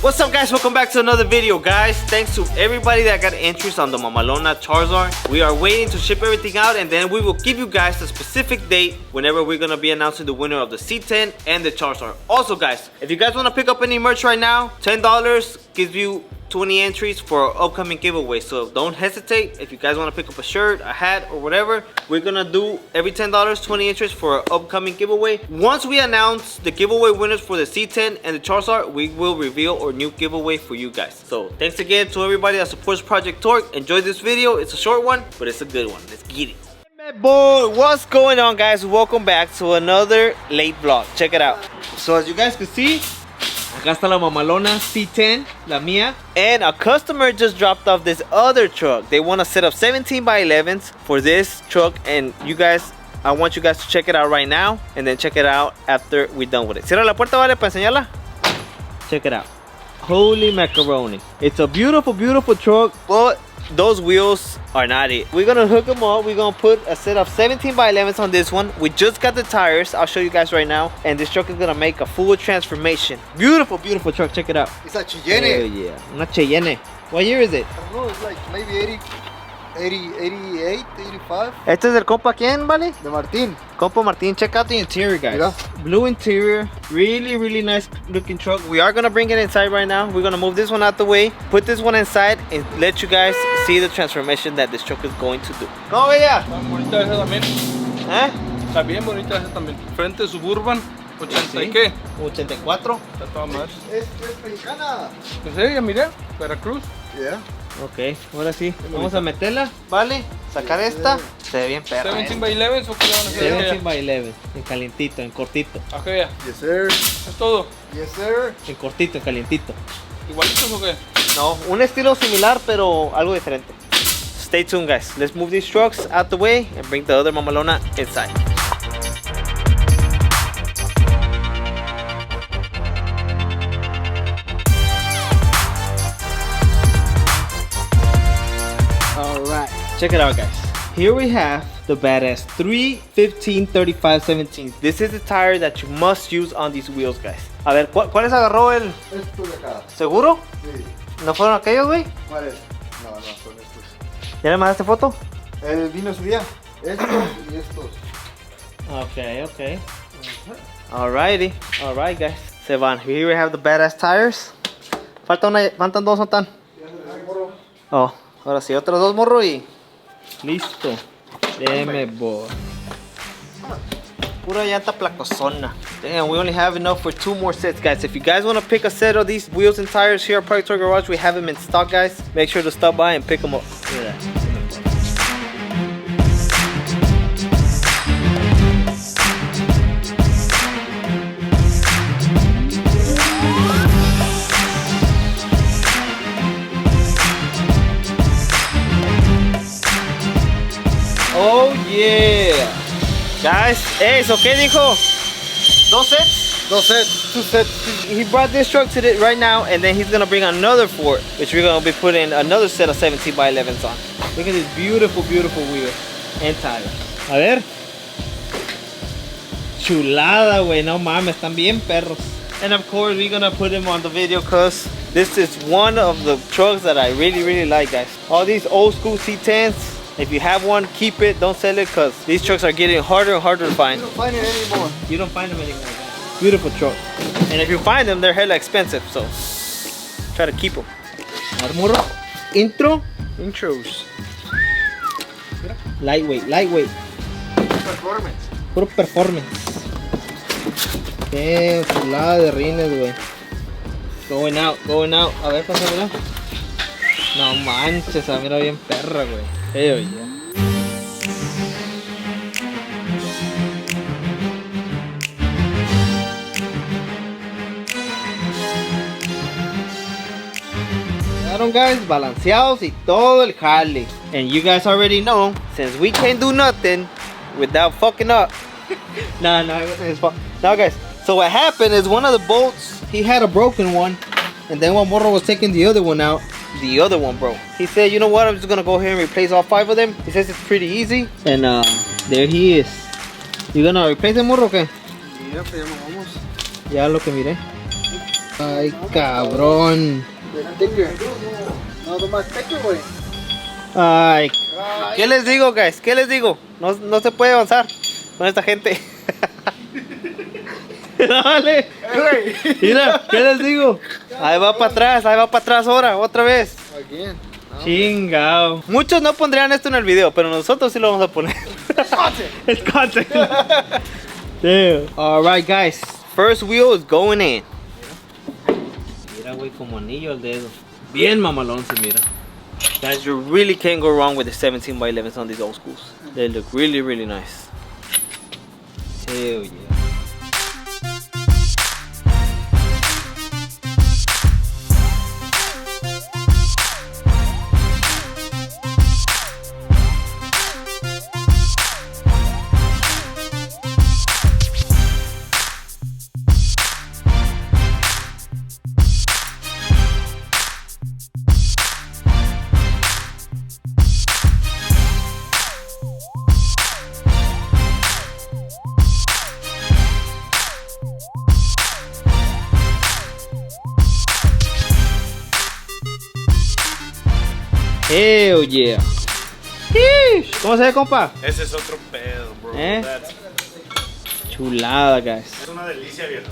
What's up, guys? Welcome back to another video, guys. Thanks to everybody that got entries on the Mamalona Charizard. We are waiting to ship everything out, and then we will give you guys a specific date whenever we're gonna be announcing the winner of the C10 and the Charizard. Also, guys, if you guys want to pick up any merch right now, $10 gives you 20 entries for our upcoming giveaway. So don't hesitate. If you guys want to pick up a shirt, a hat, or whatever, we're gonna do every $10 20 entries for our upcoming giveaway. Once we announce the giveaway winners for the C10 and the Charizard, we will reveal our new giveaway for you guys. So thanks again to everybody that supports Project Torque. Enjoy this video. It's a short one, but it's a good one. Let's get it. Hey boy, what's going on, guys? Welcome back to another late vlog. Check it out. So as you guys can see, acá está la Mamalona C10, la mía. And a customer just dropped off this other truck. They want to set up 17 by 11s for this truck. And you guys, I want you guys to check it out right now. And then check it out after we're done with it. Cierra la puerta, vale, para enseñarla. Check it out. Holy macaroni. It's a beautiful, beautiful truck, but those wheels are not it. We're gonna hook them up. We're gonna put a set of 17 by 11s on this one. We just got the tires. I'll show you guys right now. And this truck is gonna make a full transformation. Beautiful, beautiful truck. Check it out. It's a Cheyenne. Oh yeah, una Cheyenne. What year is it? I don't know, it's like maybe 88, 85. Este es el compa, ¿quién, vale? De Martín. Compa Martin. Check out the interior, guys. Mira. Blue interior, really, really nice looking truck. We are gonna bring it inside right now. We're gonna move this one out the way, put this one inside, and let you guys see the transformation that this truck is going to do. ¿Cómo veía? Está bonita esa también. ¿Eh? Está bien bonita esa también. Frente Suburban, 80 Sí. y qué. 84. Está toda más. Es mexicana. Pues sí, ya miré. Veracruz. Yeah. Ok, ahora sí. Vamos a meterla, ¿vale? Sacar esta. Se ve bien perra. 17 by 11 o qué le van a hacer? 17 by 11. En calientito, en cortito. Ajá, ya. Yes, sir. Es todo. Yes, sir. En cortito, en calientito. ¿Igualitos o qué? No, un estilo similar, pero algo diferente. Stay tuned, guys. Let's move these trucks out the way and bring the other Mamalona inside. Alright, check it out, guys. Here we have the badass 315/35/17. This is the tire that you must use on these wheels, guys. A ver, ¿cuáles agarró el Esto de acá. seguro? Sí. ¿No fueron aquellos, güey? ¿Cuál es? No, son estos. ¿Ya le mandaste foto? Vino su día. Estos y estos. Okay, okay. Alrighty. Alright, guys. Se van. Here we have the badass tires. Faltan dos, ¿no están? Oh, ahora sí, otros dos, morro, y listo. Deme, boy. Pura llanta placosona. Damn, we only have enough for 2 more sets, guys. If you guys want to pick a set of these wheels and tires here at Project Torque Garage, we have them in stock, guys. Make sure to stop by and pick them up. Look at that. Oh yeah, guys. Hey, so ¿qué dijo? ¿Dos sets? Dos sets. 2 sets. He brought this truck to it right now, and then he's gonna bring another for it, which we're gonna be putting another set of 17 by 11s on. Look at this beautiful, beautiful wheel and tires. A ver. Chulada, güey. No mames, están bien perros. And of course, we're gonna put him on the video because this is one of the trucks that I really, really like, guys. All these old school C10s. If you have one, keep it. Don't sell it because these trucks are getting harder and harder to find. You don't find it anymore. You don't find them anymore, guys. Beautiful truck. And if you find them, they're hella expensive, so try to keep them. Armuro. Intros. Lightweight, lightweight. Performance. Puro performance. Damn, chulada de rines, güey. Going out, going out. A ver, pásamela. No manches, esa mira bien perra, güey. Hell yeah. Quedaron, guys, balanceados y todo el jale. And you guys already know, since we can't do nothing without fucking up. No, it wasn't his fault. Now, guys, so what happened is one of the bolts, he had a broken one. And then when Morro was taking the other one out, the other one broke. He said, you know what, I'm just gonna go ahead and replace all 5 of them. He says it's pretty easy. And there he is. You gonna replace them, Morro, o qué? Mira, pues ya nos vamos. Ya lo que miré. Ay, cabrón. No, nomás techo, güey. Ay. ¿Qué les digo, guys? ¿Qué les digo? No se puede avanzar con esta gente. Dale. Mira, ¿qué les digo? Ahí va para atrás ahora, otra vez. Again. Chingao. Muchos no pondrían esto en el video, pero nosotros sí lo vamos a poner. It's content. Damn. Alright, guys. First wheel is going in. Mira, güey, como anillo al dedo. Bien mamalón se mira. Guys, you really can't go wrong with the 17 by 11s on these old schools. They look really, really nice. Hell yeah. Hell yeah. Sheesh. ¿Cómo se ve, compa? Ese es otro pedo, bro. ¿Eh? That's- Chulada, guys. Es una delicia, viejo.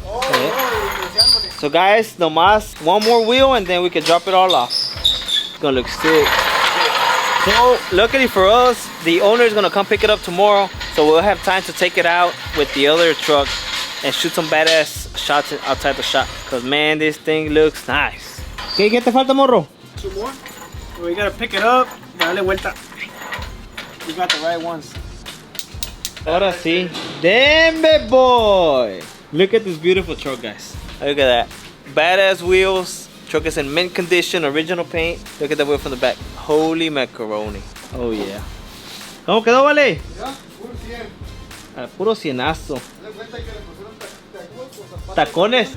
So guys, nomás one more wheel and then we can drop it all off. It's gonna look sick. So luckily for us, the owner is gonna come pick it up tomorrow, so we'll have time to take it out with the other truck and shoot some badass shots outside the shop. Cause man, this thing looks nice. ¿Qué te falta, morro? Two more. We gotta pick it up. Dale vuelta. You got the right ones. Ahora sí. Damn it, boy. Look at this beautiful truck, guys. Look at that. Badass wheels. Truck is in mint condition, original paint. Look at the wheel from the back. Holy macaroni. Oh yeah. ¿Cómo quedó, vale? Mira, full 100. Al puro cienazo. Dale cuenta que le pusieron zapatos. Tacones.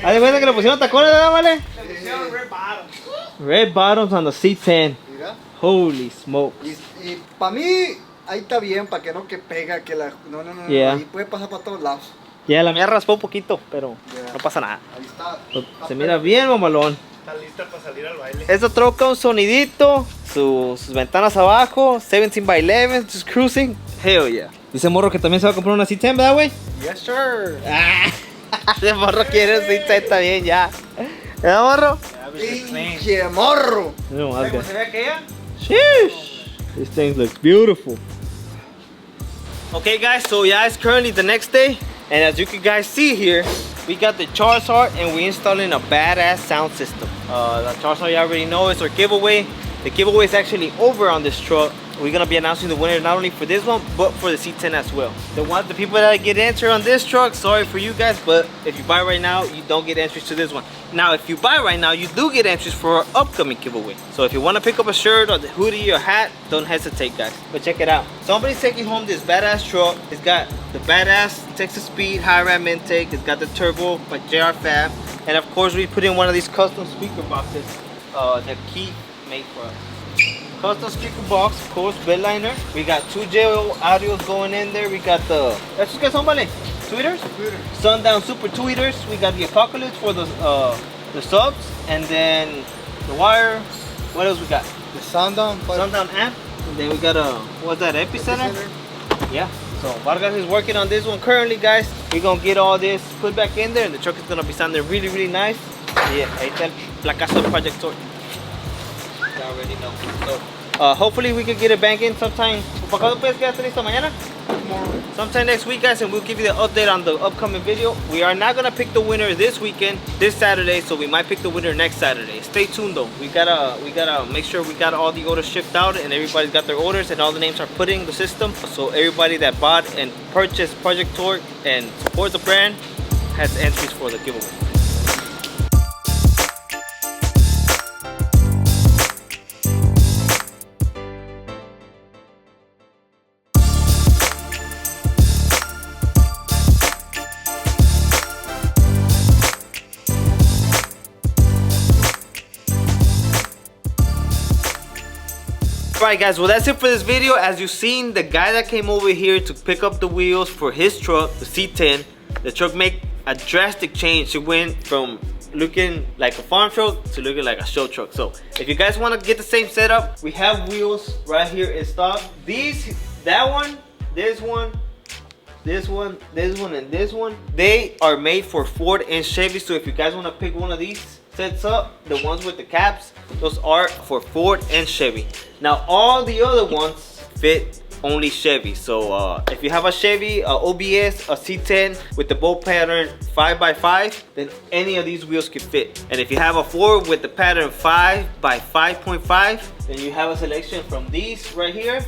Haz de cuenta que le pusieron tacones, ¿verdad, vale? Red bottom. Red bottoms on the C10. Mira. Holy smoke. Y para mí, ahí está bien, para que no que pega, que la... No, Yeah. ahí puede pasar para todos lados. Ya, la mía raspó un poquito, pero Yeah. no pasa nada. Ahí está. Se mira bien, mamalón. Está lista para salir al baile. Esta troca, un sonidito, sus ventanas abajo, 17 by 11, just cruising. Hell yeah. Dice Morro que también se va a comprar una C10, ¿verdad, güey? Yes, sir. Ese Morro quiere un C10, está bien ya. ¿Verdad, Morro? Pinche morro. No, más, guys. ¿Se ve aquella? Sheesh. This thing looks beautiful. Okay, guys, so yeah, it's currently the next day. And as you can guys see here, we got the Charizard and we installing a badass sound system. The Charizard you already know is our giveaway. The giveaway is actually over on this truck. We're gonna be announcing the winner not only for this one, but for the C10 as well. The people that get entered on this truck, sorry for you guys, but if you buy right now, you don't get entries to this one. Now, if you buy right now, you do get entries for our upcoming giveaway. So if you wanna pick up a shirt or the hoodie or hat, don't hesitate, guys. But check it out. Somebody's taking home this badass truck. It's got the badass Texas Speed high ram intake. It's got the turbo by JR Fab. And of course, we put in one of these custom speaker boxes that Keith made for us. Custom speaker box, of course, bed liner. We got 2 JO audios going in there. We got the, let's just get somebody. Tweeters? Sundown Super Tweeters. We got the Apocalypse for the subs. And then the wire. What else we got? The Sundown. Sundown amp. And then we got a, what's that, Epicenter? Yeah. So Vargas is working on this one currently, guys. We're gonna get all this put back in there and the truck is gonna be sounding really, really nice. Yeah, ahí está el placazo del Project Tour. You already know. So, hopefully we can get it back in sometime. ¿Para cuándo puedes quedarte listo? ¿Mañana? Sometime next week, guys, and we'll give you the update on the upcoming video. We are not gonna pick the winner this weekend, this Saturday, so we might pick the winner next Saturday. Stay tuned though. We gotta make sure we got all the orders shipped out and everybody's got their orders and all the names are put in the system. So everybody that bought and purchased Project Torque and support the brand has entries for the giveaway. Alright guys, well that's it for this video. As you've seen, the guy that came over here to pick up the wheels for his truck, the C10, the truck made a drastic change. It went from looking like a farm truck to looking like a show truck. So if you guys want to get the same setup, we have wheels right here in stock. That one, this one, and this one, they are made for Ford and Chevy. So if you guys want to pick one of these sets up, the ones with the caps, those are for Ford and Chevy. Now all the other ones fit only Chevy. So if you have a Chevy, a OBS, a C10 with the bolt pattern 5x5, then any of these wheels can fit. And if you have a Ford with the pattern 5x5.5, then you have a selection from these right here.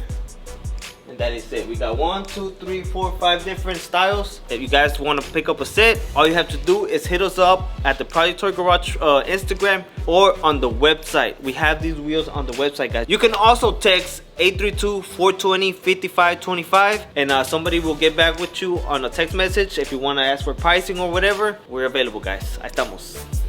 And that is it. We got 1, 2, 3, 4, 5 different styles. If you guys want to pick up a set, all you have to do is hit us up at the Project Toy Garage Instagram or on the website. We have these wheels on the website, guys. You can also text 832-420-5525 and somebody will get back with you on a text message if you want to ask for pricing or whatever. We're available, guys. Ahí estamos.